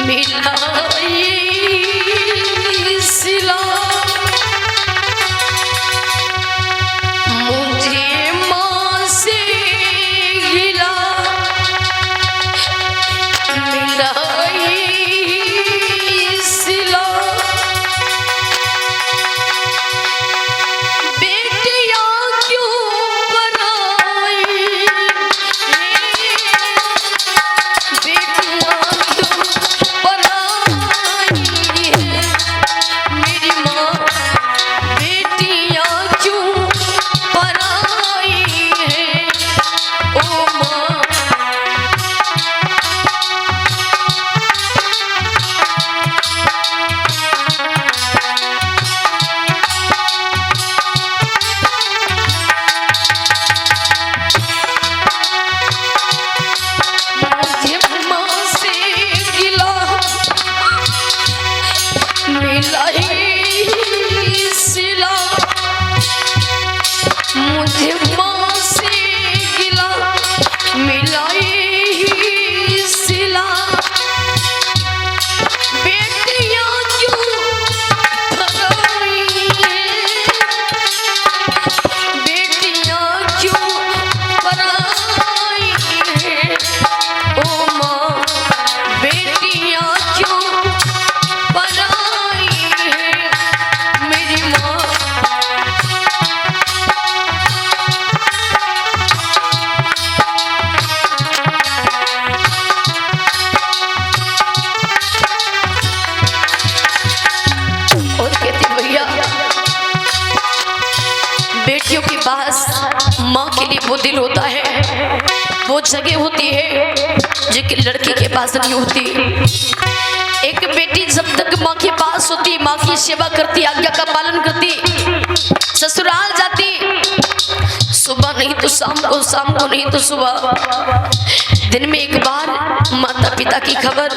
गिला मिलाई सिला मुझे माँ से गिला मिलाई सिला बेटिया क्यों बनाई बेटिया क्यों बनाई है मेरी माँ बेटियां क्यों बनाई है ओ माँ मुझे माँ से गिला मिलाई सिला मुझे माँ से गिला मिलाई सिला बेटियां क्यों बनाई है बेटियां क्यों बनाई है ओ माँ बेटियां क्यों बनाई है मेरी माँ और कहती भैया बेटियों के पास माँ के लिए वो दिल होता है वो जगह होती है जो कि लड़की के पास नहीं होती। एक बेटी जब तक माँ के पास होती माँ की सेवा करती आज्ञा का पालन करती ससुराल जाती सुबह नहीं तो शाम को नहीं तो सुबह दिन में एक बार माता पिता की खबर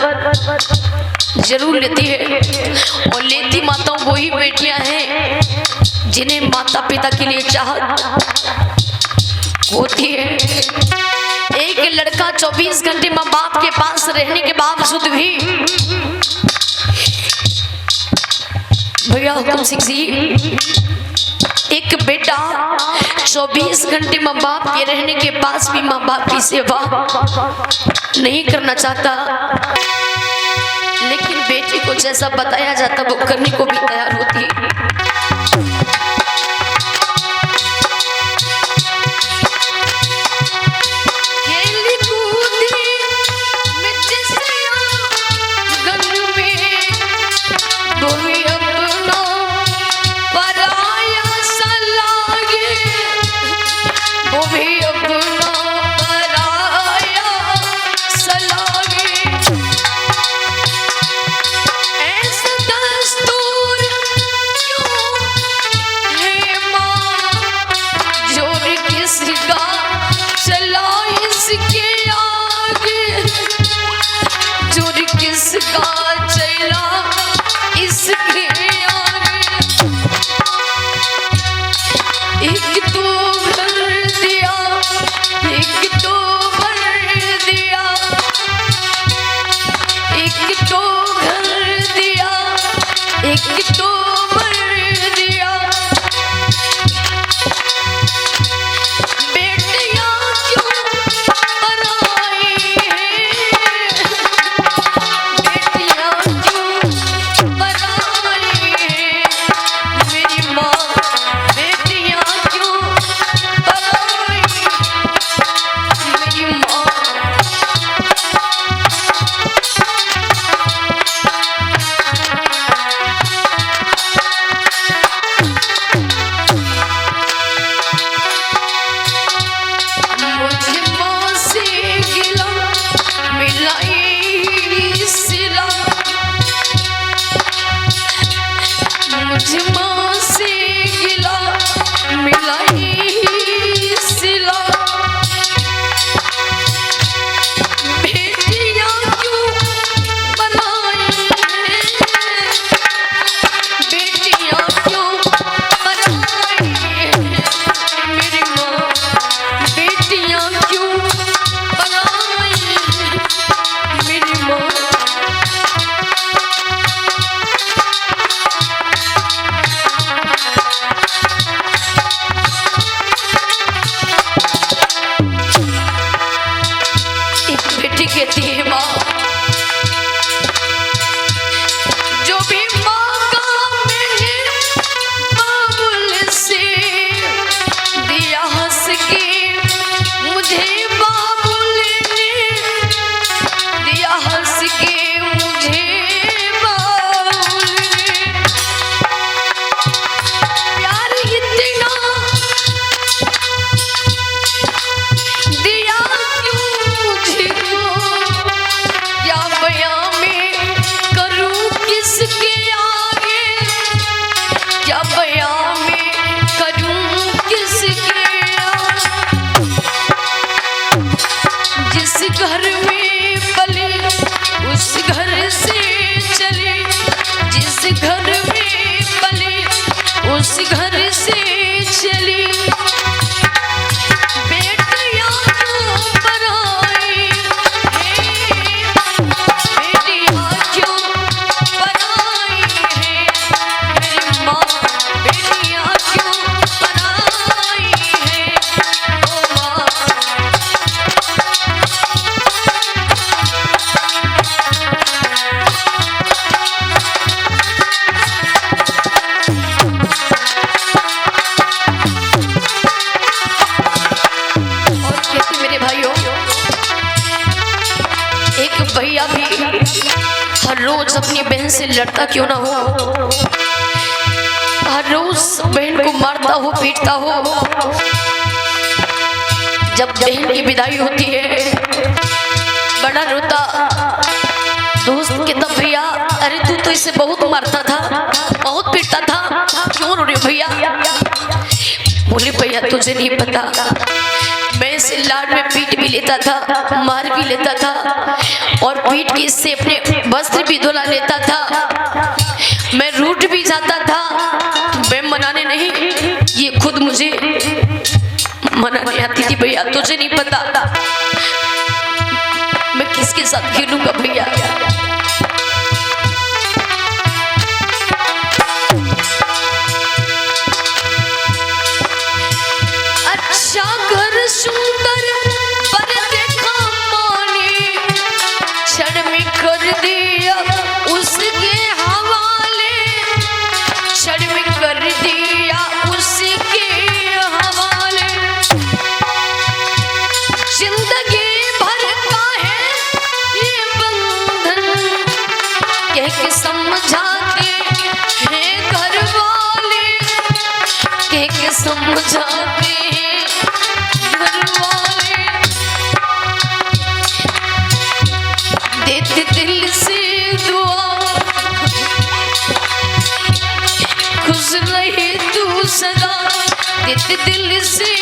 जरूर लेती है और लेती माताओं वही बेटियां हैं जिन्हें माता पिता के लिए चाहत होती है। एक लड़का 24 घंटे माँ बाप के पास रहने के बावजूद भी भैया हुकुम सिंह जी एक बेटा 24 घंटे माँ बाप के रहने के पास भी माँ बाप की सेवा नहीं करना चाहता लेकिन बेटी को जैसा बताया जाता वो करने को भी तैयार होती। खेली कूदी मिट्टी से आंगन में वो भी अपना पराया सा लागे वो भी अपना पराया सा लागे ऐसा दस्तूर क्यों उस घर से चली बेटियां क्यों पराई है, बेटियां क्यों पराई है मेरी माँ, बेटियां क्यों पराई है ओ माँ। भैया भी हर रोज अपनी बहन से लड़ता क्यों ना हो, हर रोज बहन को मारता हो पीटता हो। जब बहन की विदाई होती है बड़ा रोता, दोस्त कहता भैया अरे तू तो इसे बहुत मारता था, बहुत पीटता था, क्यों रो रहे हो भैया? बोले भैया तुझे नहीं पता, मैं इसे लाड में पीट भी लेता था, मार भी लेता था और पीट के इससे अपने वस्त्र भी धुला लेता था। मैं रूठ भी जाता था, मैं मनाने नहीं, ये खुद मुझे मनाने आती थी। भैया तुझे नहीं पता मैं किसके साथ खेलूंगा भैया। अच्छा घर सुंदर पर देखा माने, क्षण में कर दिया उसके हवाले, क्षण में कर दिया उसके हवाले। जिंदगी भर का है ये बंधन, कह के समझाते हैं घर वाले, कह के समझाते दिल से दुआ, खुश रहे तू सदा, देते दिल से